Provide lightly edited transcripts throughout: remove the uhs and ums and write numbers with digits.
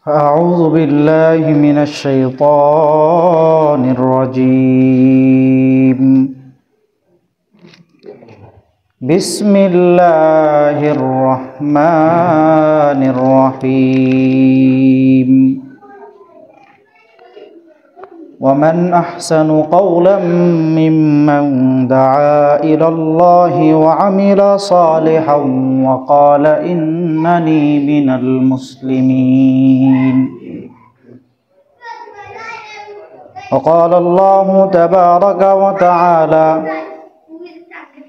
أعوذ بالله من الشيطان الرجيم. بسم الله الرحمن الرحيم. ومن أحسن قولا ممن دعا إلى الله وعمل صالحا وقال إنني من المسلمين. وقال الله تبارك وتعالى: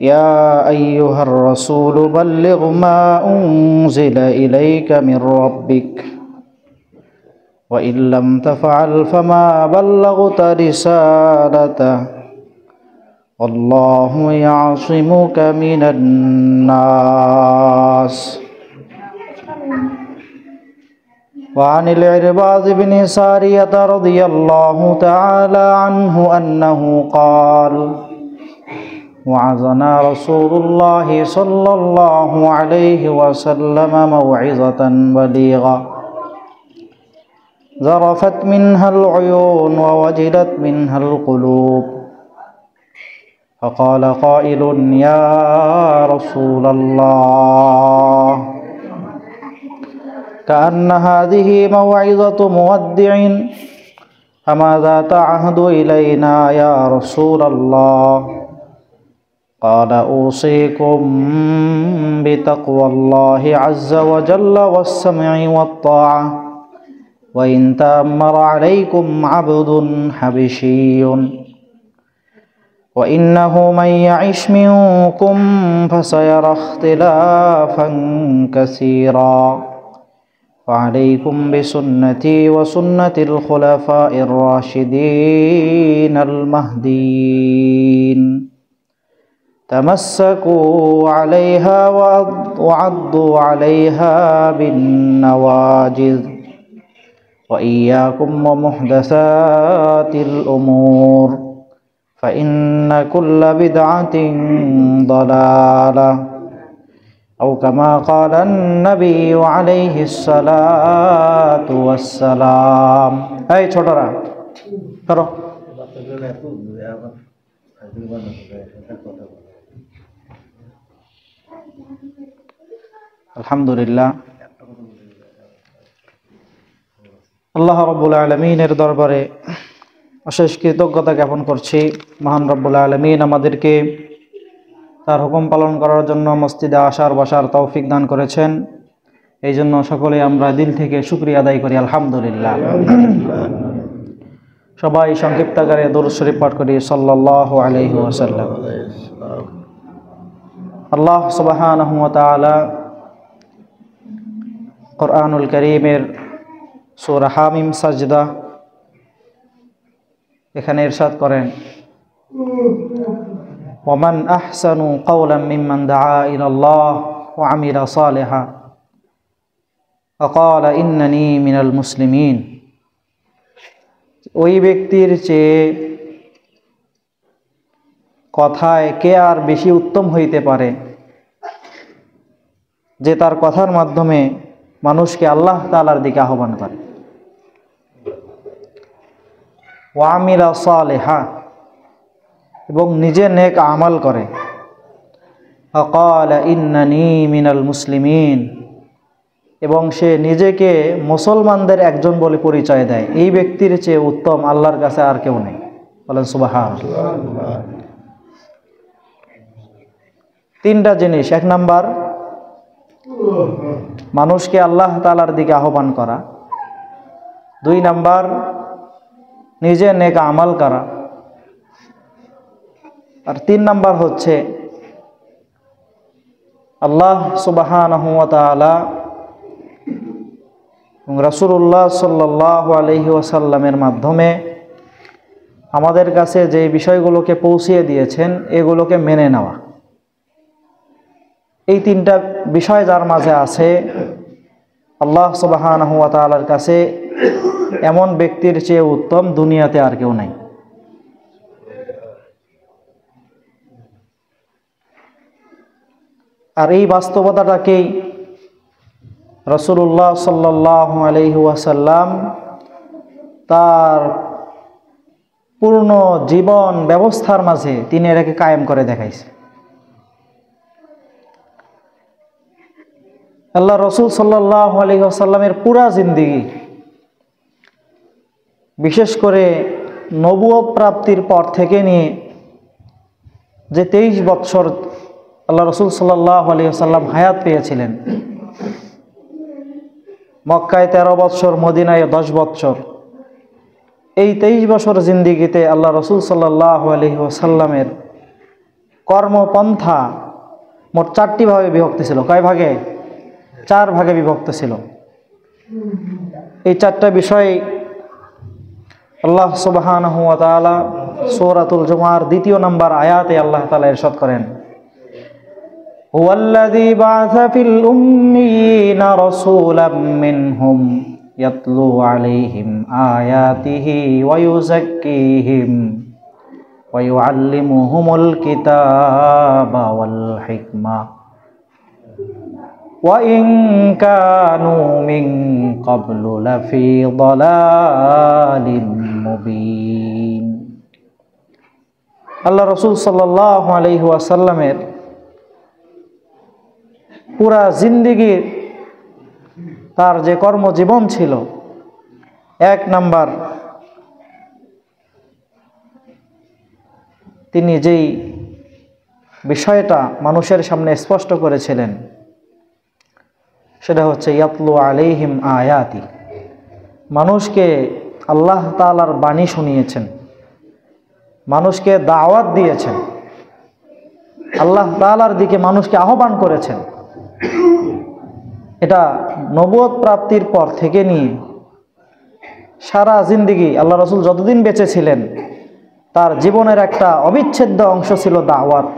يا أيها الرسول بلغ ما أنزل إليك من ربك وإن لم تفعل فما بلغت رسالته والله يعصمك من الناس. وعن العرباض بن سارية رضي الله تعالى عنه أنه قال: وعظنا رسول الله صلى الله عليه وسلم موعظة بليغة ذرفت منها العيون ووجلت منها القلوب، فقال قائل: يا رسول الله، كأن هذه موعظة مودع، فماذا تعهد إلينا يا رسول الله؟ قال: أوصيكم بتقوى الله عز وجل والسمع والطاعة، وإن تأمر عليكم عبد حبشي وإنه من يعش منكم فسيرى اختلافا كثيرا، فعليكم بسنتي وسنة الخلفاء الراشدين المهديين، تمسكوا عليها وعضوا عليها بالنواجذ، وإياكم ومحدثات الأمور، فإن كل بدعة ضلالة، أو كما قال النبي عليه الصلاة والسلام. এই ছোটরা করো। আলহামদুলিল্লাহ, আল্লাহ রাব্বুল আলামিনের দরবারে অশেষ কৃতজ্ঞতা জ্ঞাপন করছি। মহান রব্বুল আলামিন আমাদেরকে তার হুকুম পালন করার জন্য মসজিদে আসার বসার তৌফিক দান করেছেন। এই জন্য সকলে আমরা দিল থেকে শুকরিয়া আদায় করি, আলহামদুলিল্লাহ। সবাই সংক্ষিপ্ত আকারে দরুদ শরীফ পাঠ করি, সাল্লাল্লাহু আলাইহি ওয়াসাল্লাম। আল্লাহ সুবহানাহু ওয়া তাআলা কুরআনুল কারীমের সূরা হামিম সাজদা এখানে ইরশাদ করেন: ওয়ামান আহসানু কাওলাম মিম্মান দাআ ইলাল্লাহ ওয়া আমিলা সালিহা ওয়া ক্বালা ইন্নানি মিনাল মুসলিমিন। ওই ব্যক্তির চেয়ে কথায় কে আর বেশি উত্তম হইতে পারে যে তার কথার মাধ্যমে মানুষকে আল্লাহ তাআলার দিকে আহ্বান করে। ওয়া আমিলা সালিহা, এবং নিজে নেক আমল করে। ওয়া ক্বালা ইন্নানি মিনাল মুসলিমিন, এবং সে নিজেকে মুসলমানদের একজন বলে পরিচয় দেয়। এই ব্যক্তির চেয়ে উত্তম আল্লাহর কাছে আর কেউ নেই। বলেন সুবহানাল্লাহ। তিনটা জিনিস: এক নাম্বার, মানুষকে আল্লাহ তাআলার দিকে আহ্বান করা; দুই নাম্বার, নিজে নেক আমল করা; আর তিন নাম্বার হচ্ছে আল্লাহ সুবহানাহু ওয়া তাআলা এবং রাসূলুল্লাহ সাল্লাল্লাহু আলাইহি ওয়াসাল্লামের মাধ্যমে আমাদের কাছে যে বিষয়গুলোকে পৌঁছিয়ে দিয়েছেন এগুলোকে মেনে নেওয়া। এই তিনটা বিষয় যার মাঝে আছে, আল্লাহ সুবহানাহু ওয়া তাআলার কাছে এমন ব্যক্তির চেয়ে উত্তম দুনিয়াতে আর কেউ নাই। আর এই বাস্তবতাটাকেই রাসূলুল্লাহ সাল্লাল্লাহু আলাইহি ওয়াসাল্লাম তার পূর্ণ জীবন ব্যবস্থার মাঝে তিনি এটাকে কায়েম করে দেখাইছে। আল্লাহ রসুল সাল্লাল্লাহু আলাইহি ওয়াসাল্লামের পুরা জিন্দেগি, বিশেষ করে নবুয়ত প্রাপ্তির পর থেকে নিয়ে যে 23 বৎসর আল্লাহ রসুল সাল্লাল্লাহু আলাইহি ওয়াসাল্লাম হায়াত পেয়েছিলেন, মক্কায় 13 বৎসর, মদিনায় 10 বৎসর, এই 23 বছর জিন্দিগিতে আল্লাহ রসুল সাল্লাল্লাহু আলাইহি ওয়াসাল্লামের কর্মপন্থা মোট 4টি ভাগে বিভক্ত ছিল। কয় ভাগে? 4 ভাগে বিভক্ত ছিল। এই 4টা বিষয় আল্লাহ সুবহানাহু ওয়া তাআলা সূরাতুল জুমার 2 নম্বর আয়াতে আল্লাহ তাআলা ইরশাদ করেন, হুয়াল্লাযী বা'আসা ফিল উম্মিয়িনা রাসূলাম মিনহুম ইয়াতলু আলাইহিম আয়াতিহি ওয়া ইউযাক্কিহিম ওয়া ইউআল্লিমুহুমুল কিতাবা ওয়াল হিকমা ওয়া ইন কানু মিন ক্বাবলু লাফি যালালিম মুবিন। আল্লাহ রাসূল সাল্লাল্লাহু আলাইহি ওয়াসাল্লামের পুরা জিন্দেগির তার যে কর্মজীবন ছিল, 1 নাম্বার তিনি যেই বিষয়টা মানুষের সামনে স্পষ্ট করেছিলেন সেটা হচ্ছে ইয়াতলু আলাইহিম আয়াতি, মানুষকে আল্লাহ তাআলার বাণী শুনিয়েছেন, মানুষকে দাওয়াত দিয়েছেন, আল্লাহ তাআলার দিকে মানুষকে আহ্বান করেছেন। এটা নবুয়ত প্রাপ্তির পর থেকে নিয়ে সারা জিন্দেগি আল্লাহ রসুল যতদিন বেঁচে ছিলেন তার জীবনের একটা অবিচ্ছেদ্য অংশ ছিল দাওয়াত।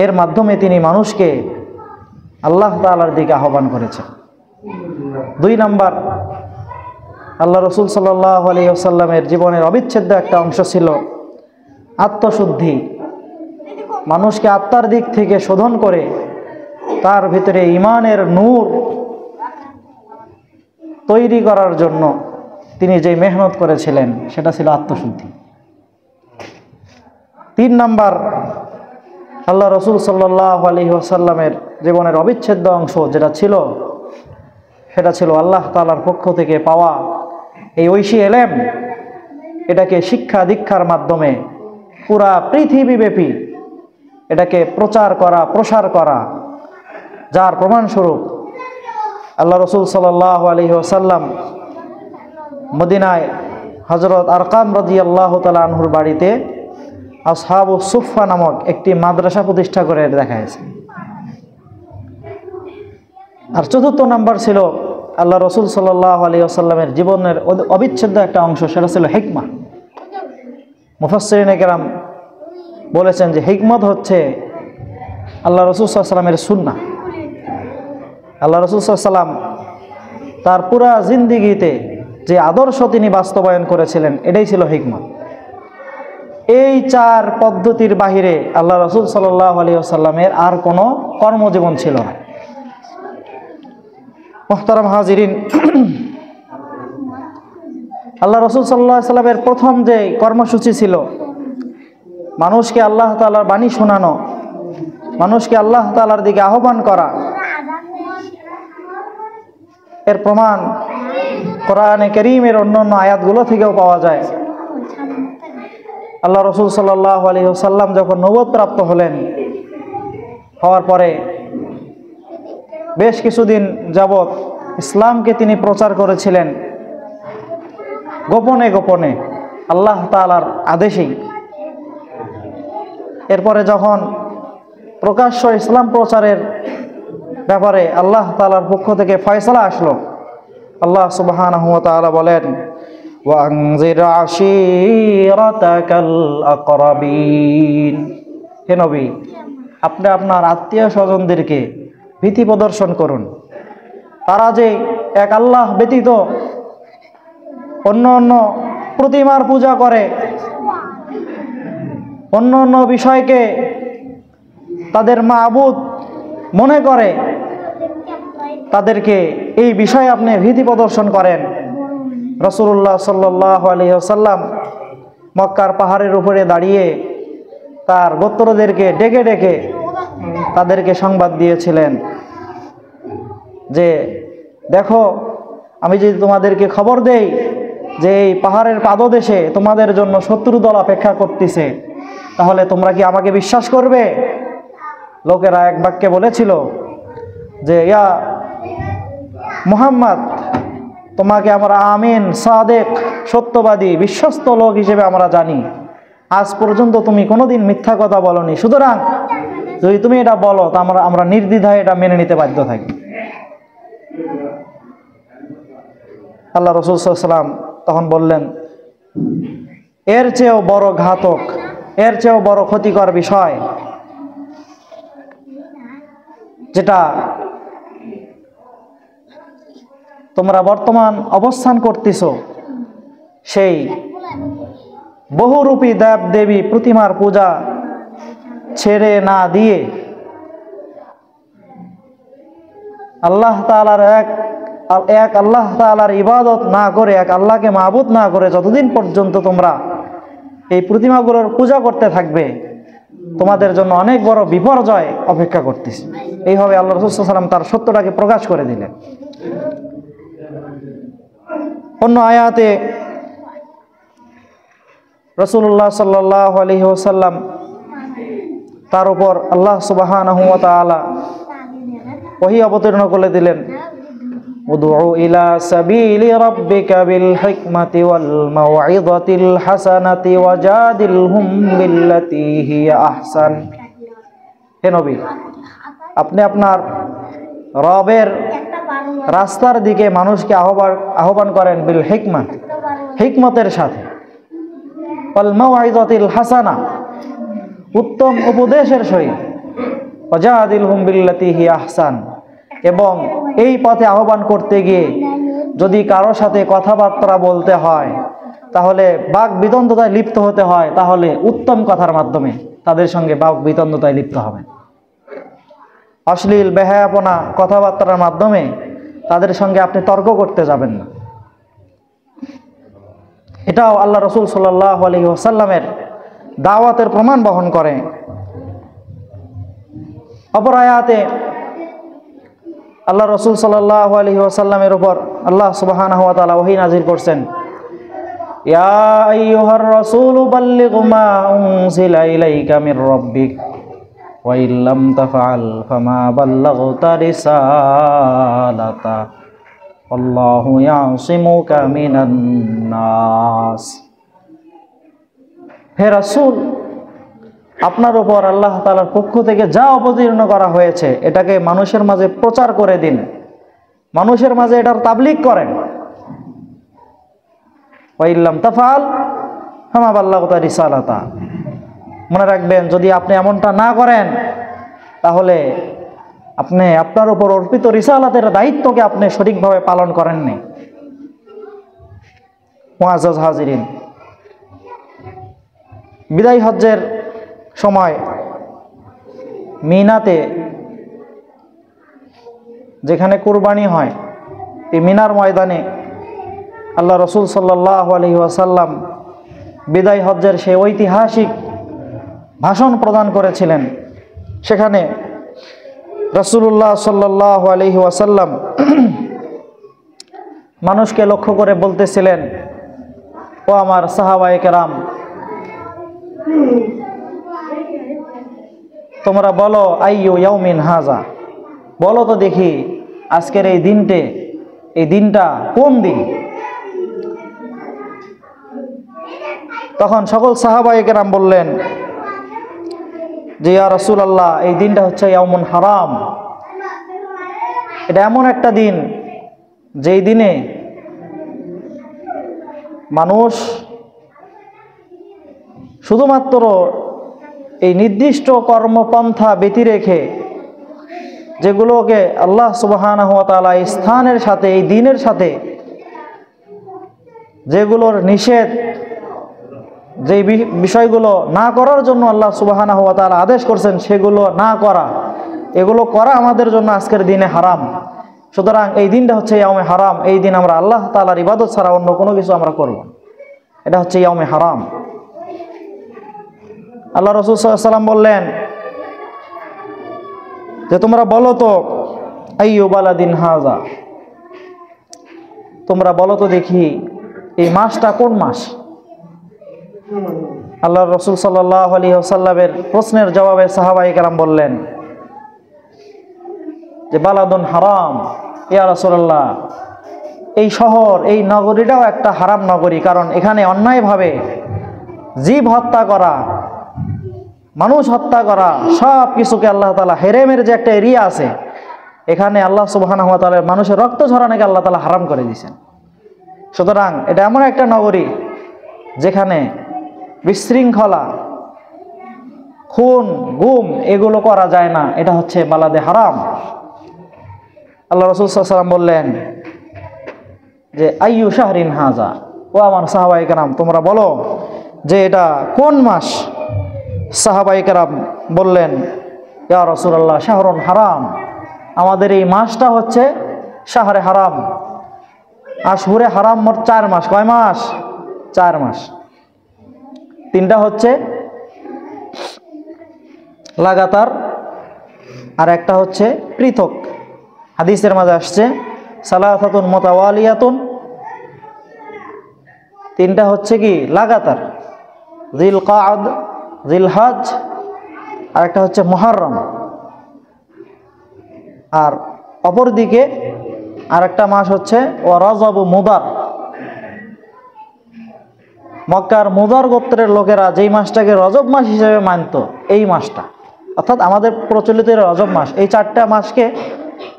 এর মাধ্যমে তিনি মানুষকে আল্লাহ তাআলার দিকে আহ্বান করেছেন। 2 নাম্বার, আল্লাহ রসুল সাল্লাল্লাহু আলাইহি ওয়াসাল্লামের জীবনের অবিচ্ছেদ্য একটা অংশ ছিল আত্মশুদ্ধি, মানুষকে আত্মার দিক থেকে শোধন করে তার ভিতরে ঈমানের নূর তৈরি করার জন্য তিনি যে মেহনত করেছিলেন সেটা ছিল আত্মশুদ্ধি। 3 নাম্বার, আল্লাহ রসুল সাল্লাল্লাহু আলাইহি ওয়াসাল্লামের জীবনের অবিচ্ছেদ্য অংশ যেটা ছিল সেটা ছিল আল্লাহ তাআলার পক্ষ থেকে পাওয়া এই ঐশী এলেম, এটাকে শিক্ষা দীক্ষার মাধ্যমে পুরা পৃথিবীব্যাপী এটাকে প্রচার করা, প্রসার করা, যার প্রমাণস্বরূপ আল্লাহ রসুল সাল্লাল্লাহু আলাইহি ওয়াসাল্লাম মদিনায় হযরত আরকাম রাদিয়াল্লাহু তাআলা আনহুর বাড়িতে আসহাবুস সুফফা নামক একটি মাদ্রাসা প্রতিষ্ঠা করে দেখাইছে। আর 4র্থ নাম্বার ছিল আল্লাহ রসুল সাল্লাল্লাহু আলাইহি ওয়াসাল্লামের জীবনের অবিচ্ছেদ্য একটা অংশ, সেটা ছিল হিকমা। মুফাসসিরিনে কেরাম বলেছেন যে হিকমত হচ্ছে আল্লাহ রসুল সাল্লাল্লাহু আলাইহি ওয়াসাল্লামের সুন্নাহ। আল্লাহ রসুল সাল্লাল্লাহু আলাইহি ওয়াসাল্লাম তার পুরা জিন্দেগিতে যে আদর্শ তিনি বাস্তবায়ন করেছিলেন এটাই ছিল হিকমত। এই 4 পদ্ধতির বাহিরে আল্লাহ রসুল সাল্লাল্লাহু আলাইহি ওয়াসাল্লামের আর কোনো কর্মজীবন ছিল না। মুহতারাম হাজিরিন, আল্লাহ রসুল সাল্লাল্লাহু আলাইহি ওয়াসাল্লামের প্রথম যে কর্মসূচি ছিল মানুষকে আল্লাহ তাআলার বাণী শোনানো, মানুষকে আল্লাহ তাআলার দিকে আহ্বান করা, এর প্রমাণ কোরআনে কারীমের অন্যান্য আয়াতগুলো থেকেও পাওয়া যায়। আল্লাহ রসুল সাল্লাল্লাহু আলাইহি ওয়াসাল্লাম যখন নবুয়ত প্রাপ্ত হওয়ার পরে বেশ কিছুদিন যাবৎ ইসলামকে তিনি প্রচার করেছিলেন গোপনে গোপনে আল্লাহ তাআলার আদেশেই। এরপরে যখন প্রকাশ্য ইসলাম প্রচারের ব্যাপারে আল্লাহ তাআলার পক্ষ থেকে ফয়সালা আসলো, আল্লাহ সুবহানাহু ওয়া তাআলা বলেন, ওয়ানজির আশীরাতাকাল আকরাবিন, হে নবী আপনি আপনার আত্মীয় স্বজনদেরকে ভীতি প্রদর্শন করুন, তারা যে এক আল্লাহ ব্যতীত অন্য অন্য প্রতিমার পূজা করে, অন্য অন্য বিষয়কে তাদের মাবুদ মনে করে, তাদেরকে এই বিষয়ে আপনি ভীতি প্রদর্শন করেন। রাসূলুল্লাহ সাল্লাল্লাহু আলাইহি ওয়াসাল্লাম মক্কার পাহাড়ের উপরে দাঁড়িয়ে তার গোত্রদেরকে ডেকে ডেকে তাদেরকে সংবাদ দিয়েছিলেন যে দেখো, আমি যদি তোমাদেরকে খবর দেই যে এই পাহাড়ের পাদদেশে তোমাদের জন্য শত্রু দল অপেক্ষা করতেছে, তাহলে তোমরা কি আমাকে বিশ্বাস করবে? লোকেরা এক বাক্যে বলেছিল যে ইয়া মুহাম্মদ, তোমাকে আমরা আমিন, সাদেক, সত্যবাদী, বিশ্বস্ত লোক হিসেবে আমরা জানি। আজ পর্যন্ত তুমি কোনোদিন মিথ্যা কথা বলনি, সুতরাং যদি তুমি এটা বলো তা আমরা নির্দ্বিধায় এটা মেনে নিতে বাধ্য থাকি। আল্লাহ রাসূল সাল্লাল্লাহু আলাইহি ওয়াসাল্লাম তখন বললেন, এর চেয়েও বড় ঘাতক, এর চেয়েও বড় ক্ষতিকর বিষয় যেটা তোমরা বর্তমান অবস্থান করতেছো, সেই বহুরূপী দেব দেবী প্রতিমার পূজা ছেড়ে না দিয়ে আল্লাহ তাআলার এক আল্লাহ তাআলার ইবাদত না করে, এক আল্লাহকে মাবুদ না করে যতদিন পর্যন্ত তোমরা এই প্রতিমাগুলোর পূজা করতে থাকবে, তোমাদের জন্য অনেক বড় বিপর্যয় অপেক্ষা করতেছে। এইভাবে আল্লাহ রাসূল সাল্লাল্লাহু আলাইহি ওয়াসাল্লাম তার সত্যটাকে প্রকাশ করে দিলেন। অন্য আয়াতে রাসূলুল্লাহ সাল্লাল্লাহু আলাইহি ওয়াসাল্লাম তার উপর আল্লাহ সুবহানাহু ওয়া তাআলা ওহী অবতীর্ণ করে দিলেন, উদউ ইলা সাবিলি রাব্বিকা বিল হিকমাতি ওয়াল মাউইযাতিল হাসানাতি ওয়াজাদিলহুম বিল্লাতী হিয়া আহসান। হে নবী, আপনি আপনার রবের রাস্তার দিকে মানুষকে আহ্বান করেন বিল হিকমা, হিকমতের সাথে, ওয়াল মাউইযাতিল হাসানা, উত্তম উপদেশের সহিত, ওয়াজাদিলহুম বিল্লাতী হিয়া আহসান, এবং এই পথে আহ্বান করতে গিয়ে যদি কারোর সাথে কথাবার্তা বলতে হয়, তাহলে বাক বিতণ্ডতায় লিপ্ত হতে হয়, তাহলে উত্তম কথার মাধ্যমে তাদের সঙ্গে বাক বিতণ্ডতায় লিপ্ত হবে। অশ্লীল বেহায়াপনা কথাবার্তার মাধ্যমে তাদের সঙ্গে আপনি তর্ক করতে যাবেন না। এটাও আল্লাহ রাসূল সাল্লাল্লাহু আলাইহি ওয়াসাল্লামের দাওয়াতের প্রমাণ বহন করে। অপর আয়াতে আল্লাহ রাসূল সাল্লাল্লাহু আলাইহি ওয়াসাল্লামের উপর আল্লাহ সুবহানাহু ওয়া তাআলা ওহী নাযিল করছেন, ইয়া আইয়ুহার রাসূলু বাল্লিগ মা উনজিলা ইলাইকা মির রাব্বিক ওয়া ইল্লাম তাফআল ফামা বাল্লাগতা রিসালাতা আল্লাহু ইয়াসিমুকা মিনান নাস। হে রাসূল, আপনার উপর আল্লাহ তাআলার পক্ষ থেকে যা অবতীর্ণ করা হয়েছে এটাকে মানুষের মাঝে প্রচার করে দিন, মানুষের মাঝে এটার তাবলীগ করেন। ওয়া ইল্লাম তাফআল ফামা বাল্লাগতা রিসালাতা, মনে রাখবেন, যদি আপনি এমনটা না করেন তাহলে আপনি আপনার উপর অর্পিত রিসালাতের দায়িত্বকে আপনি সঠিকভাবে পালন করেননি। মুআজ্জাজ হাজিরিন, বিদায় হজ্জের সময় মিনাতে যেখানে কুরবানি হয়, এই মিনার ময়দানে আল্লাহ রাসূল সাল্লাল্লাহু আলাইহি ওয়াসাল্লাম বিদায় হজ্জের সেই ঐতিহাসিক ভাষণ প্রদান করেছিলেন। সেখানে রাসূলুল্লাহ সাল্লাল্লাহু আলাইহি ওয়াসাল্লাম মানুষকে লক্ষ্য করে বলতেছিলেন, ও আমার সাহাবায়ে কেরাম, তোমরা বলো আইয়ু ইয়াউমিন হাজা, বলো তো দেখি আজকের এই দিনটা কোন দিন? তখন সকল সাহাবায়ে কেরাম বললেন যে ইয়া রাসূলুল্লাহ, এই দিনটা হচ্ছে ইয়াউমুন হারাম। এটা এমন একটা দিন যেই দিনে মানুষ শুধুমাত্র এই নির্দিষ্ট কর্মপন্থা ব্যতি রেখে, যেগুলোকে আল্লাহ সুবহানাহু ওয়া তাআলা এই স্থানের সাথে, এই দিনের সাথে যেগুলোর নিষেধ, যে বিষয়গুলো না করার জন্য আল্লাহ সুবহানাহু ওয়া তাআলা আদেশ করছেন সেগুলো না করা, এগুলো করা আমাদের জন্য আজকের দিনে হারাম। সুতরাং এই দিনটা হচ্ছে ইয়াউমে হারাম। এই দিন আমরা আল্লাহ তাআলার ইবাদত ছাড়া অন্য কোনো কিছু আমরা করব না। এটা হচ্ছে ইয়াউমে হারাম। আল্লাহ রাসূল সাল্লাল্লাহু আলাইহি ওয়াসাল্লাম বললেন যে তোমরা বলো তো আইয়ু বালাদিন হাযা, তোমরা বলো তো দেখি এই মাসটা কোন মাস। আল্লাহ রাসূল সাল্লাল্লাহু আলাইহি ওয়াসাল্লামের প্রশ্নের জবাবে সাহাবায়ে কেরাম বললেন যে বালাদুন হারাম, ইয়া রাসূলুল্লাহ এই শহর এই নগরীটাও একটা হারাম নগরী, কারণ এখানে অন্যায়ভাবে জীব হত্যা করা, মানুষ হত্যা করা, সব কিছুকে আল্লাহ তাআলা হেরেমের যে একটা এরিয়া আছে এখানে আল্লাহ সুবহানাহু ওয়া তাআলা মানুষের রক্ত ঝরানোকে আল্লাহ তাআলা হারাম করে দিয়েছেন। সুতরাং এটা এমন একটা নগরী যেখানে বিশৃঙ্খলা, খুন, গুম এগুলো করা যায় না। এটা হচ্ছে বালাদে হারাম। আল্লাহ রাসূল সাল্লাল্লাহু আলাইহি ওয়াসাল্লাম বললেন যে আইয়ু শাহরিন হাযা, ও আমার সাহাবায়ে কেরাম তোমরা বলো যে এটা কোন মাস। সাহাবায়ে কেরাম বললেন ইয়া রাসূলুল্লাহ শাহরুন হারাম, আমাদের এই মাসটা হচ্ছে শাহরে হারাম। আশহুরে হারাম মোট 4 মাস। কয় মাস? 4 মাস। 3টা হচ্ছে লাগাতার আর একটা হচ্ছে পৃথক। হাদিসের মাঝে আসছে সালাসাতুন মুতাওয়ালিয়াতুন, 3টা হচ্ছে কি লাগাতার, জিলকাদ, জিলহজ, আর একটা হচ্ছে মুহররম। আর অপরদিকে আর একটা মাস হচ্ছে ওয়া রজব মুদার। মক্কার মুদার গোত্রের লোকেরা যেই মাসটাকে রজব মাস হিসেবে মানত, এই মাসটা অর্থাৎ আমাদের প্রচলিত রজব মাস, এই 4টা মাসকে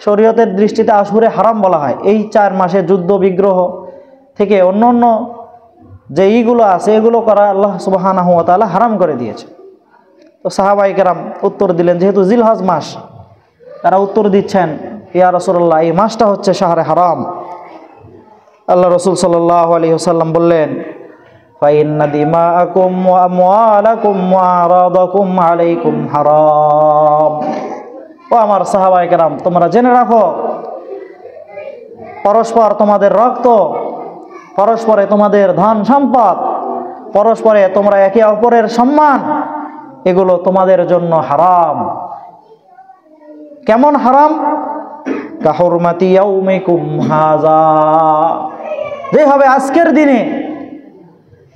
শরীয়তের দৃষ্টিতে আশহুরে হারাম বলা হয়। এই 4 মাসে যুদ্ধ বিগ্রহ থেকে অন্য অন্য যে ইগুলো আছে এগুলো করা আল্লাহ সুবহানাহু ওয়া তাআলা হারাম করে দিয়েছে। তো সাহাবায়ে কেরাম উত্তর দিলেন, যেহেতু জিলহজ মাস, তারা উত্তর দিচ্ছেন ইয়া রাসূলুল্লাহ এই মাসটা হচ্ছে শাহরে হারাম। আল্লাহ রাসূল সাল্লাল্লাহু আলাইহি ওয়াসাল্লাম বললেন ফাইন্না দিমাআকুম ওয়া আমওয়ালাকুম ওয়া আরাদাকুম আলাইকুম হারাম। ও আমার সাহাবায়ে কেরাম তোমরা জেনে রাখো, পরস্পর তোমাদের রক্ত, পরস্পরে তোমাদের ধন সম্পদ, পরস্পরে তোমরা একে অপরের সম্মান, এগুলো তোমাদের জন্য হারাম। কেমন হারাম? কাহুরমাতি ইয়াউমিকুম হাযা, যেভাবে আজকের দিনে,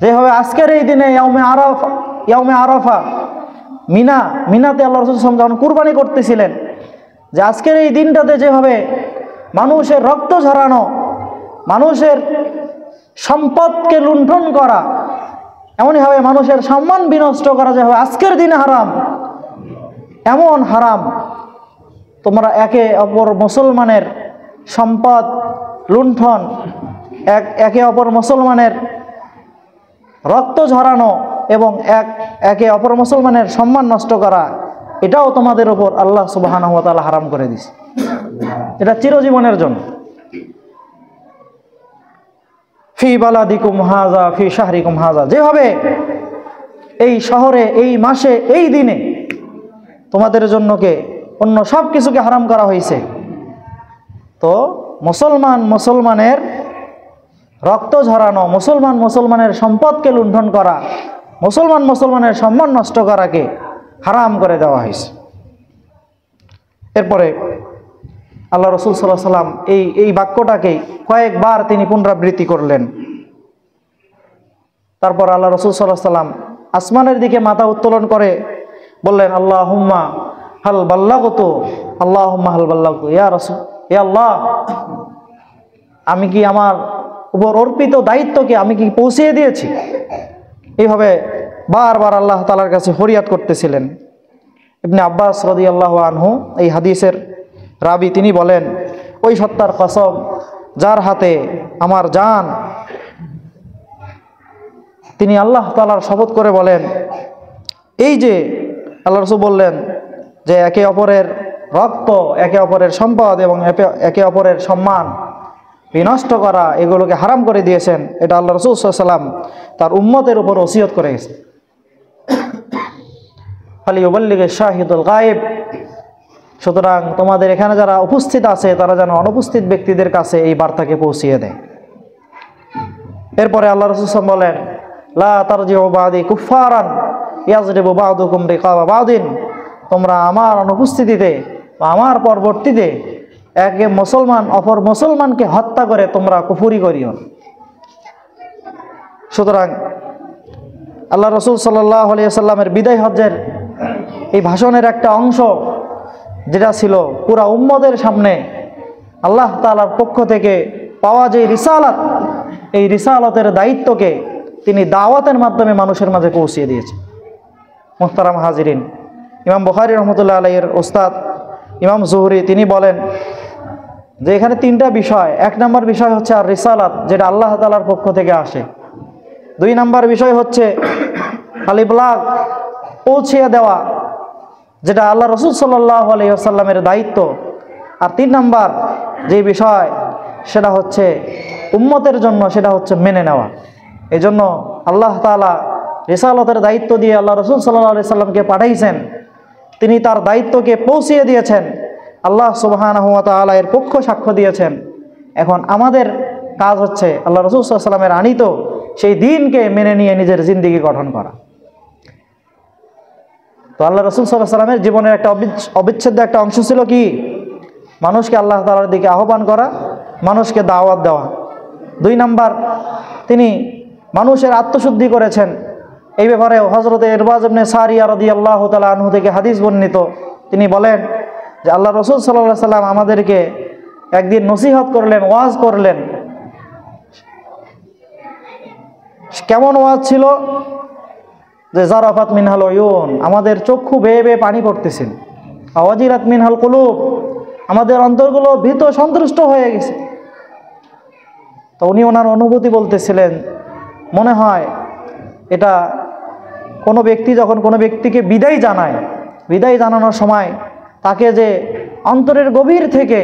যেভাবে আজকের এই দিনে ইয়াউমে আরাফা, মিনাতে আল্লাহ রাসূল সাল্লাল্লাহু আলাইহি ওয়াসাল্লাম যখন কুরবানি করতেছিলেন, যে আজকের এই দিনটাতে যেভাবে মানুষের রক্ত ঝরানো, মানুষের সম্পদকে লুণ্ঠন করা, এমনইভাবে মানুষের সম্মান বিনষ্ট করা যেভাবে আজকের দিনে হারাম, এমন হারাম তোমরা একে অপর মুসলমানের সম্পদ লুণ্ঠন, একে অপর মুসলমানের রক্ত ঝরানো এবং একে অপর মুসলমানের সম্মান নষ্ট করা, এটাও তোমাদের উপর আল্লাহ সুবহানাহু ওয়া তাআলা হারাম করে দিয়েছে। এটা চিরজীবনের জন্য। ফি বালাদিকুম হাযা ফি শাহরিকুম হাযা, যেভাবে এই শহরে, এই মাসে, এই দিনে তোমাদের জন্যকে অন্য সব কিছুকে হারাম করা হয়েছে, তো মুসলমানের রক্ত ঝরানো, মুসলমানের সম্পদকে লুণ্ঠন করা, মুসলমানের সম্মান নষ্ট করাকে হারাম করে দেওয়া হয়েছে। এরপরে আল্লাহ রাসূল সাল্লাল্লাহু আলাইহি ওয়াসাল্লাম এই বাক্যটাকে কয়েকবার তিনি পুনরাবৃত্তি করলেন। তারপর আল্লাহ রাসূল সাল্লাল্লাহু আলাইহি ওয়াসাল্লাম আসমানের দিকে মাথা উত্তোলন করে বললেন আল্লাহুম্মা হাল বাল্লাগতু, আল্লাহুম্মা হাল বাল্লাগতু, ইয়া রাসূল, ইয়া আল্লাহ আমি কি আমার উপর অর্পিত দায়িত্বকে আমি কি পৌঁছিয়ে দিয়েছি? এইভাবে বারবার আল্লাহ তাআলার কাছে ফরিয়াদ করতেছিলেন। ইবনে আব্বাস রাদিয়াল্লাহু আনহু এই হাদিসের রাবি, তিনি বলেন ওই সত্তার কসম যার হাতে আমার জান, তিনি আল্লাহ তাআলার শপথ করে বলেন, এই যে আল্লাহ রাসূল বললেন যে একে অপরের রক্ত, একে অপরের সম্পদ এবং একে অপরের সম্মান বিনষ্ট করা, এগুলোকে হারাম করে দিয়েছেন। এটা আল্লাহ রাসূল সাল্লাল্লাহু আলাইহি ওয়াসাল্লাম তার উম্মতের উপর ওসিয়ত করে গেছেন। ফালিয়ুবাল্লিগিশ শাহিদুল গায়েব, সুতরাং তোমাদের এখানে যারা উপস্থিত আছে তারা যেন অনুপস্থিত ব্যক্তিদের কাছে এই বার্তাকে পৌঁছিয়ে দেয়। এরপরে আল্লাহ রাসূল সাল্লাল্লাহু আলাইহি ওয়াসাল্লাম বলেন, লা তারজিউ বাদি কুফফারান ইয়াজরিবু বা'দুকুম রিকাবা বা'দিন, তোমরা আমার অনুপস্থিতিতে বা আমার পরবর্তীতে একে মুসলমান অপর মুসলমানকে হত্যা করে তোমরা কুফরি করিও। সুতরাং আল্লাহ রাসূল সাল্লাল্লাহু আলাইহি ওয়াসাল্লামের বিদায় হজ্জের এই ভাষণের একটা অংশ যেটা ছিল পুরা উম্মতের সামনে আল্লাহ তাআলার পক্ষ থেকে পাওয়া যে রিসালাত, এই রিসালাতের দায়িত্বকে তিনি দাওয়াতের মাধ্যমে মানুষের মাঝে পৌঁছিয়ে দিয়েছেন। মুহতারাম হাজিরিন, ইমাম বুখারী রহমতুল্লাহ আলাইহির ওস্তাদ ইমাম জুহরি তিনি বলেন যে এখানে তিনটা বিষয়। এক নম্বর বিষয় হচ্ছে আর রিসালাত, যেটা আল্লাহ তাআলার পক্ষ থেকে আসে। দুই নম্বর বিষয় হচ্ছে আল ইবলাগ, পৌঁছিয়ে দেওয়া, যেটা আল্লাহ রাসূল সাল্লাল্লাহু আলাইহি ওয়াসাল্লামের দায়িত্ব। আর তিন নম্বর যে বিষয় সেটা হচ্ছে উম্মতের জন্য, সেটা হচ্ছে মেনে নেওয়া। এই জন্য আল্লাহ তাআলা রিসালাতের দায়িত্ব দিয়ে আল্লাহ রাসূল সাল্লাল্লাহু আলাইহি ওয়াসাল্লামকে পাঠাইছেন, তিনি তার দায়িত্বকে পৌঁছিয়ে দিয়েছেন, আল্লাহ সুবহানাহু ওয়া তাআলা এর পক্ষ সাক্ষ্য দিয়েছেন। এখন আমাদের কাজ হচ্ছে আল্লাহ রাসূল সাল্লাল্লাহু আলাইহি ওয়াসাল্লামের আনিত সেই দ্বীনকে মেনে নিয়ে নিজের জিন্দেগি গঠন করা। তো আল্লাহ রাসূল সাল্লাল্লাহু আলাইহি ওয়াসাল্লামের জীবনের একটা অবিচ্ছেদ্য একটা অংশ ছিল কি? মানুষকে আল্লাহ তাআলার দিকে আহ্বান করা, মানুষকে দাওয়াত দেওয়া। দুই নাম্বার, তিনি মানুষের আত্মশুদ্ধি করেছেন। এই ব্যাপারে হযরত ইরবাজ ইবনে সারিয়া রাদিয়াল্লাহু তাআলা আনহু থেকে হাদিস বর্ণিত, তিনি বলেন যে আল্লাহ রাসূল সাল্লাল্লাহু আলাইহি ওয়াসাল্লাম আমাদেরকে একদিন নসিহত করলেন, ওয়াজ করলেন। কেমন ওয়াজ ছিল? যে জারাফাত মিনহাল উয়ুন, আমাদের চক্ষু বেয়ে বেয়ে পানি পড়তেছিল। আওয়াজিরাত মিনহাল কুলুব, আমাদের অন্তরগুলো ভীত সন্তুষ্ট হয়ে গেছে। তো উনি ওনার অনুভূতি বলতেছিলেন, মনে হয় এটা কোনো ব্যক্তি যখন কোনো ব্যক্তিকে বিদায় জানায়, বিদায় জানানোর সময় তাকে যে অন্তরের গভীর থেকে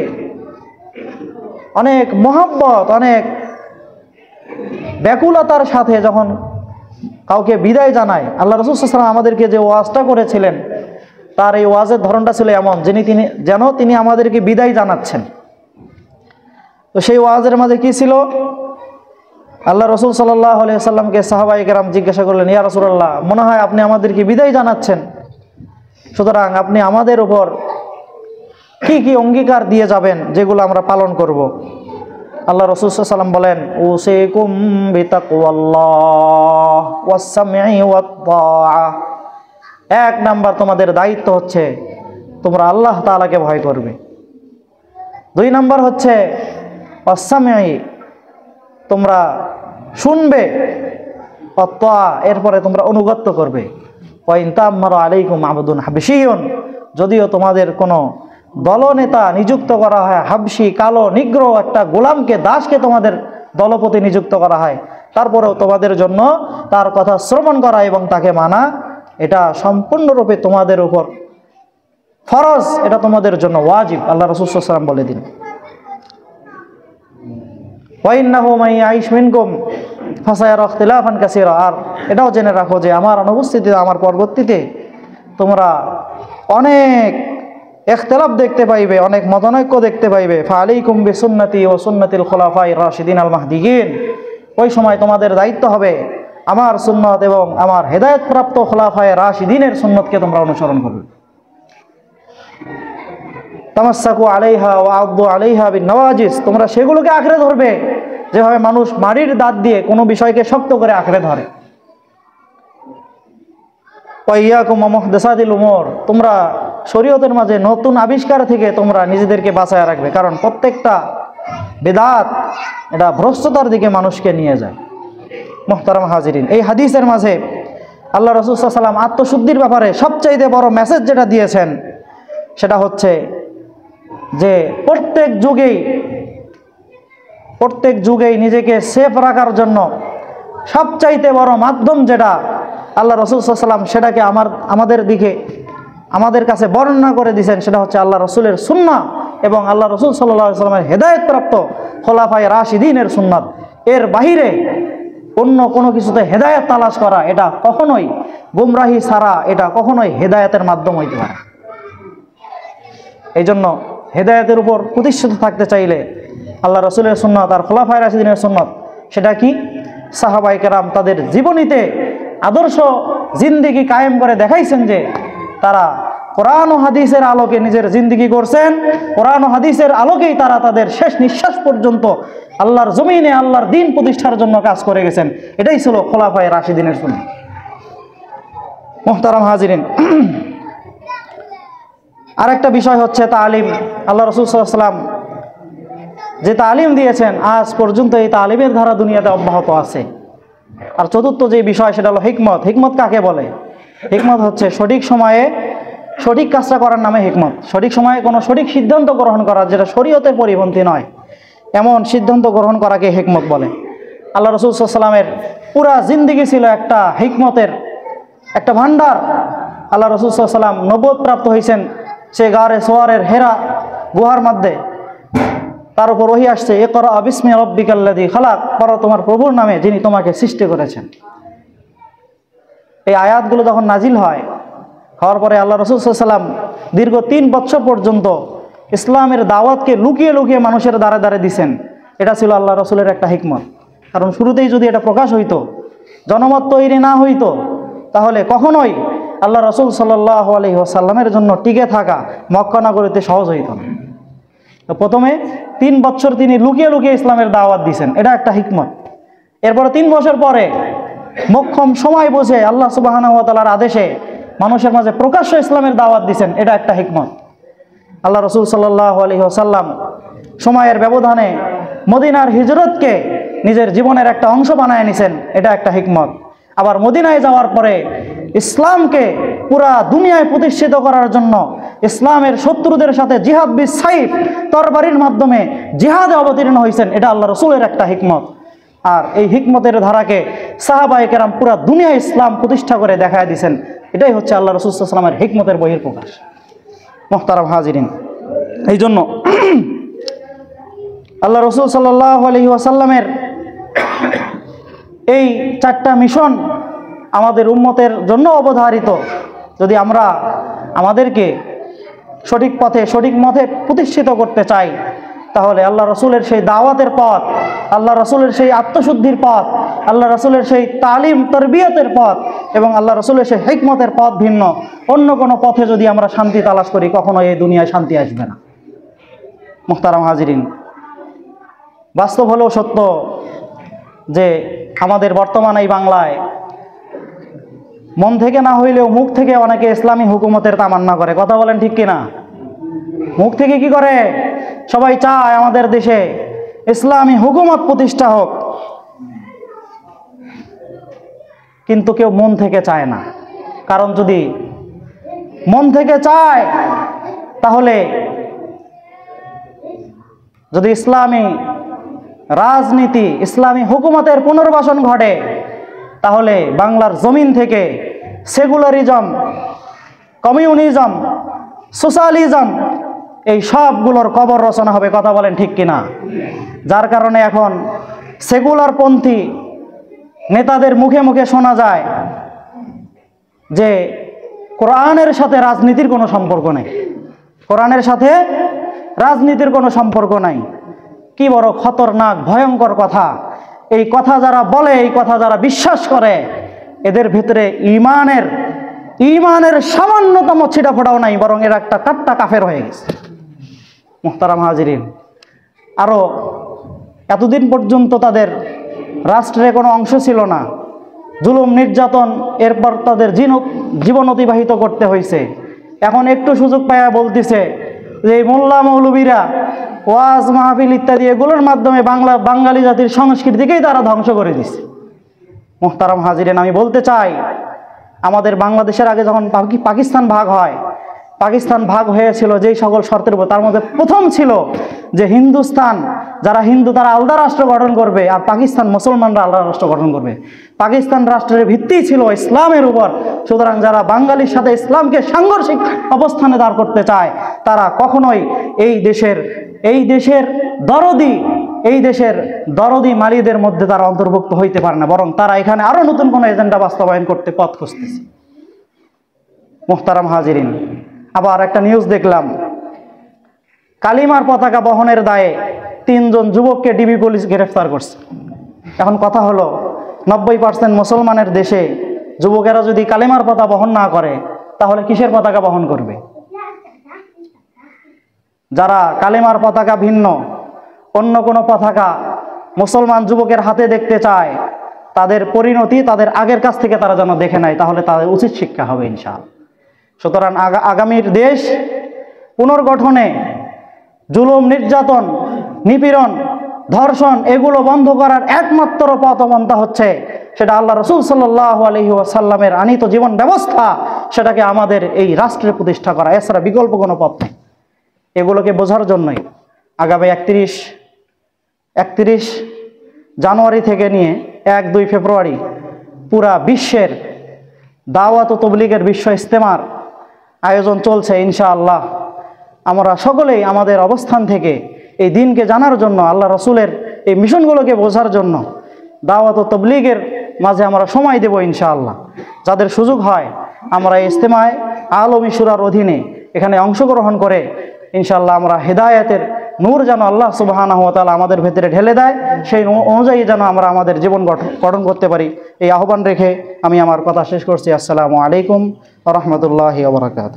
অনেক মহব্বত, অনেক ব্যাকুলতার সাথে যখন কাউকে বিদায় জানায়, আল্লাহ রাসূল সাল্লাল্লাহু আলাইহি ওয়াসাল্লাম আমাদেরকে যে ওয়াজটা করেছিলেন তার এই ওয়াজের ধরনটা ছিল এমন তিনি আমাদেরকে বিদায় জানাচ্ছেন। তো সেই ওয়াজের মাঝে কি ছিল? আল্লাহ রাসূল সাল্লাল্লাহু আলাইহি ওয়াসাল্লামকে সাহাবায়ে কেরাম জিজ্ঞাসা করলেন, ইয়া রাসূলুল্লাহ, মনে হয় আপনি আমাদেরকে বিদায় জানাচ্ছেন, সুতরাং আপনি আমাদের উপর কি কি অঙ্গীকার দিয়ে যাবেন যেগুলো আমরা পালন করব? আল্লাহ রাসূল সাল্লাল্লাহু আলাইহি ওয়াসাল্লাম বলেন, উসিকুম বিতাকওয়াল্লাহ ওয়াস-সামঈ ওয়াত-তাআ। এক নাম্বার তোমাদের দায়িত্ব হচ্ছে তোমরা আল্লাহ তাআলাকে ভয় করবে। দুই নাম্বার হচ্ছে ওয়াস-সামঈ, তোমরা শুনবে, ওয়াত-তাআ, এরপরে তোমরা অনুগত করবে। ওয়া ইন তা'আম্মারু আলাইকুম আবদুন হাবশিয়ুন, যদিও তোমাদের কোনো দলনেতা নিযুক্ত করা হয়, হাবশি কালো নিগ্রো একটা গোলামকে, দাসকে তোমাদের দলপতি নিযুক্ত করা হয়, তারপরেও তোমাদের জন্য তার কথা শ্রবণ করা এবং তাকে মানা, এটা সম্পূর্ণরূপে তোমাদের উপর ফরজ, এটা তোমাদের জন্য ওয়াজিব। আল্লাহ রাসূল সাল্লাল্লাহু আলাইহি ওয়াসাল্লাম বলে দিন, ওয়া ইন্নাহু মান ইয়াইশ মিনকুম ফাসায়ারা ইখতিলাফান কাসীরা। আর এটাও জেনে রাখো যে আমার অনুপস্থিতিতে, আমার পরবর্তীতে তোমরা অনেক ইখতিলাফ দেখতে পাইবে, অনেক মতানৈক্য দেখতে পাইবে। ফাআলাইকুম বিসুন্নতি ওয়া সুন্নাতিল খুলাফায়ে রাশিদিন আল মাহদিয়িন, ওই সময় তোমাদের দায়িত্ব হবে আমার সুন্নত এবং আমার হেদায়েতপ্রাপ্ত খুলাফায়ে রাশিদিনের সুন্নতকে তোমরা অনুসরণ করবে। তামাসসাকু আলাইহা ওয়া আদু আলাইহা বিন নওয়াজিস, তোমরা সেগুলোকে আঁকড়ে ধরবে যেভাবে মানুষ মাড়ির দাঁত দিয়ে কোনো বিষয়কে শক্ত করে আঁকড়ে ধরে। ওয়া ইয়াকুম ওয়া মুহদাসাতিল উমুর, তোমরা শরীয়তের মাঝে নতুন আবিষ্কার থেকে তোমরা নিজেদেরকে বাঁচায় রাখবে, কারণ প্রত্যেকটা বিদআত এটা ভ্রষ্টতার দিকে মানুষকে নিয়ে যায়। মুহতারাম হাজিরিন, এই হাদিসের মাঝে আল্লাহ রাসূল সাল্লাল্লাহু আলাইহি ওয়াসাল্লাম আত্মশুদ্ধির ব্যাপারে সবচাইতে বড় মেসেজ যেটা দিয়েছেন সেটা হচ্ছে যে প্রত্যেক যুগেই নিজেকে সেফ রাখার জন্য সবচাইতে বড় মাধ্যম যেটা আল্লাহ রাসূল সাল্লাল্লাহু আলাইহি ওয়াসাল্লাম সেটাকে আমাদের কাছে বর্ণনা করে দিয়েছেন, সেটা হচ্ছে আল্লাহ রাসূলের সুন্নাহ এবং আল্লাহ রাসূল সাল্লাল্লাহু আলাইহি ওয়াসাল্লামের হেদায়েতপ্রাপ্ত খোলাফায়ে রাশিদিনের সুন্নাত। এর বাহিরে অন্য কোনো কিছুতে হেদায়েত তালাশ করা এটা কখনোই গুমরাহি ছাড়া, এটা কখনোই হেদায়েতের মাধ্যম হইতে পারে। এই জন্য হেদায়েতের উপর প্রতিষ্ঠিত থাকতে চাইলে আল্লাহ রসুলের সুন্নাত আর খোলাফায়ে রাশিদিনের সুন্নাত, সেটা কি? সাহাবায়ে কেরাম তাদের জীবনীতে আদর্শ জিন্দেগি কায়েম করে দেখাইছেন যে তারা কোরআন ও হাদিসের আলোকে নিজের জিন্দেগি করছেন, কোরআন ও হাদিসের আলোকেই তারা তাদের শেষ নিঃশ্বাস পর্যন্ত আল্লাহর জমিনে আল্লাহর দ্বীন প্রতিষ্ঠার জন্য কাজ করে গেছেন। এটাই ছিল খোলাফায়ে রাশিদিনের সুন্নাত। মুহতারাম হাজিরিন, আরেকটা বিষয় হচ্ছে তালিম। আল্লাহ রাসূল সাল্লাল্লাহু আলাইহি ওয়াসাল্লাম যে তালিম দিয়েছেন আজ পর্যন্ত এই তালিমের ধারা দুনিয়াতে অব্যাহত আছে। আর চতুর্থ যে বিষয় সেটা হলো হিকমত। হিকমত কাকে বলে? হিকমত হচ্ছে সঠিক সময়ে সঠিক কাজটা করার নামে হিকমত। সঠিক সময়ে কোনো সঠিক সিদ্ধান্ত গ্রহণ করা, যেটা শরীয়তের পরিপন্থী নয়, এমন সিদ্ধান্ত গ্রহণ করাকে হিকমত বলে। আল্লাহ রাসূল সাল্লাল্লাহু আলাইহি ওয়াসাল্লামের পুরা জিন্দেগি ছিল একটা হিকমতের একটা ভান্ডার। আল্লাহ রাসূল সাল্লাল্লাহু আলাইহি ওয়াসাল্লাম নবুয়ত প্রাপ্ত হয়েছেন সে গারে সোয়ারের হেরা গুহার মধ্যে। তার উপর ওহী আসছে, ইকরা বিসমি রাব্বিকাল্লাযী খালাক, পড়ো তোমার প্রভুর নামে যিনি তোমাকে সৃষ্টি করেছেন। এই আয়াতগুলো যখন নাজিল হওয়ার পরে আল্লাহ রাসূল সাল্লাল্লাহু আলাইহি ওয়াসাল্লাম দীর্ঘ 3 বছর পর্যন্ত ইসলামের দাওয়াতকে লুকিয়ে লুকিয়ে মানুষের দ্বারে দ্বারে দিছেন। এটা ছিল আল্লাহ রাসূলের একটা হিকমত। কারণ শুরুতেই যদি এটা প্রকাশ হইতো, জনমত তৈরি না হইতো, তাহলে কখনোই আল্লাহ রাসূল সাল্লাল্লাহু আলাইহি ওয়াসাল্লামের জন্য টিকে থাকা মক্কা নগরীতে সহজ হইতো না। তো প্রথমে 3 বছর তিনি লুকিয়ে লুকিয়ে ইসলামের দাওয়াত দিয়েছেন, এটা একটা হিকমত। এরপরে 3 বছর পরে মোক্ষম সময় বুঝে আল্লাহ সুবহানাহু ওয়া তাআলার আদেশে মানুষের মাঝে প্রকাশ্য ইসলামের দাওয়াত দিয়েছেন, এটা একটা হিকমত। আল্লাহ রাসূল সাল্লাল্লাহু আলাইহি ওয়াসাল্লাম সময়ের ব্যবধানে মদিনার হিজরতকে নিজের জীবনের একটা অংশ বানায় নিছেন, এটা একটা হিকমত। আবার মদিনায় যাওয়ার পরে ইসলামকে পুরা দুনিয়ায় প্রতিষ্ঠিত করার জন্য ইসলামের শত্রুদের সাথে জিহাদ বিস সাইফ, তরবারির মাধ্যমে জিহাদে অবতীর্ণ হয়েছেন, এটা আল্লাহ রাসূলের একটা হিকমত। আর এই হিকমতের ধারাকে সাহাবায়ে কেরাম পুরা দুনিয়ায় ইসলাম প্রতিষ্ঠা করে দেখায় দিয়েছেন। এটাই হচ্ছে আল্লাহ রাসূল সাল্লাল্লাহু আলাইহি ওয়াসাল্লামের হিকমতের বহিঃপ্রকাশ। মুহতারাম হাজিরিন, এই জন্য আল্লাহ রাসূল সাল্লাল্লাহু আলাইহি ওয়াসাল্লামের এই 4টা মিশন আমাদের উম্মতের জন্য অবধারিত। যদি আমরা আমাদেরকে সঠিক পথে সঠিক মতে প্রতিষ্ঠিত করতে চাই, তাহলে আল্লাহ রাসূলের সেই দাওয়াতের পথ, আল্লাহ রাসূলের সেই আত্মশুদ্ধির পথ, আল্লাহ রাসূলের সেই তালিম তরবিয়তের পথ এবং আল্লাহ রাসূলের সেই হিকমতের পথ ভিন্ন অন্য কোনো পথে যদি আমরা শান্তি তালাশ করি, কখনোই এই দুনিয়ায় শান্তি আসবে না। মুহতারাম হাজিরিন, বাস্তব হলেও সত্য যে আমাদের বর্তমান এই বাংলায় মন থেকে না হইলেও মুখ থেকে অনেকে ইসলামী হুকুমতের তামান্না করে। কথা বলেন ঠিক কিনা? মুখ থেকে কি করে? সবাই চায় আমাদের দেশে ইসলামী হুকুমত প্রতিষ্ঠা হোক, কিন্তু কেউ মন থেকে চায় না। কারণ যদি মন থেকে চায়, তাহলে যদি ইসলামী রাজনীতি, ইসলামী হুকুমতের পুনর্বাসন ঘটে, তাহলে বাংলার জমিন থেকে সেকুলারিজম, কমিউনিজম, সোশ্যালিজম এই সবগুলোর কবর রচনা হবে। কথা বলেন ঠিক কিনা? যার কারণে এখন সেকুলারপন্থী নেতাদের মুখে মুখে শোনা যায় যে কোরআনের সাথে রাজনীতির কোনো সম্পর্ক নেই, কোরআনের সাথে রাজনীতির কোনো সম্পর্ক নাই। কি বড় খতরনাক ভয়ঙ্কর কথা! এই কথা যারা বলে, এই কথা যারা বিশ্বাস করে, এদের ভিতরে ইমানের সামান্যতম ছিটা ফোটাও নাই, বরং এরা একটা কাট্টা কাফের হয়ে গেছে। মুহতারাম হাজিরিন, আরো এতদিন পর্যন্ত তাদের রাষ্ট্রে কোনো অংশ ছিল না, জুলুম নির্যাতন, এরপর তাদের জীবন অতিবাহিত করতে হয়েছে। এখন একটু সুযোগ পায়া বলতেছে যে এই মোল্লা মৌলবীরা ওয়াজ মাহফিল ইত্যাদি এগুলোর মাধ্যমে বাঙালি জাতির সংস্কৃতিকেই তারা ধ্বংস করে দিচ্ছে। মুহতারাম হাজিরিন, আমি বলতে চাই, আমাদের বাংলাদেশের আগে যখন পাকিস্তান ভাগ হয়, পাকিস্তান ভাগ হয়েছিল যেই সকল শর্তের উপর, তার মধ্যে প্রথম ছিল যে হিন্দুস্তান যারা হিন্দু তারা আলাদা রাষ্ট্র গঠন করবে, আর পাকিস্তান মুসলমানরা আলাদা রাষ্ট্র গঠন করবে। পাকিস্তান রাষ্ট্রের ভিত্তি ছিল ইসলামের উপর। সুতরাং যারা বাঙালির সাথে ইসলামকে সাংঘর্ষিক অবস্থানে দাঁড় করতে চায়, তারা কখনোই এই দেশের দরদি মালিদের মধ্যে তারা অন্তর্ভুক্ত হইতে পারে না, বরং তারা এখানে আরো নতুন কোনো এজেন্ডা বাস্তবায়ন করতে পথ খুঁজতেছে। মুহতারাম হাজিরিন, আবার একটা নিউজ দেখলাম কালিমার পতাকা বহনের দায়ে 3 জন যুবককে ডিবি পুলিশ গ্রেফতার করছে। এখন কথা হলো, 90% মুসলমানের দেশে যুবকেরা যদি কালিমার পতাকা বহন না করে, তাহলে কিসের পতাকা বহন করবে? যারা কালিমার পতাকা ভিন্ন অন্য কোনো পতাকা মুসলমান যুবকের হাতে দেখতে চায়, তাদের পরিণতি তাদের আগের কাছ থেকে তারা যেন দেখে নেয়, তাহলে তাদের উচিত শিক্ষা হবে ইনশাআল্লাহ। সুতরাং আগামীর দেশ পুনর্গঠনে জুলুম, নির্যাতন, নিপীড়ন, ধর্ষণ এগুলো বন্ধ করার একমাত্র পথপন্থা হচ্ছে সেটা আল্লাহ রসুল সাল্লাল্লাহু আলাইহি ওয়াসাল্লামের আনিত জীবন ব্যবস্থা, সেটাকে আমাদের এই রাষ্ট্রে প্রতিষ্ঠা করা, এছাড়া বিকল্প কোনো পথ নেই। এগুলোকে বোঝার জন্যই আগামী 31 জানুয়ারি থেকে নিয়ে 1-2 ফেব্রুয়ারি পুরা বিশ্বের দাওয়াত ও তবলিগের বিশ্ব ইজতেমার আয়োজন চলছে ইনশাআল্লাহ। আমরা সকলেই আমাদের অবস্থান থেকে এই দিনকে জানার জন্য, আল্লাহ রসুলের এই মিশনগুলোকে বোঝার জন্য দাওয়াত ও তবলিগের মাঝে আমরা সময় দেব ইনশাআল্লাহ। যাদের সুযোগ হয় আমরা এই ইজতেমায় আলমী শুরার অধীনে এখানে অংশগ্রহণ করে ইনশাআল্লাহ আমরা হেদায়েতের নূর যেন আল্লাহ সুবহানাহু ওয়া তাআলা আমাদের ভেতরে ঢেলে দেয়, সেই অনুযায়ী যেন আমরা আমাদের জীবন গঠন করতে পারি। এই আহ্বান রেখে আমি আমার কথা শেষ করছি। আসসালামু আলাইকুম ওয়া রাহমাতুল্লাহি ওয়া বারাকাতুহু।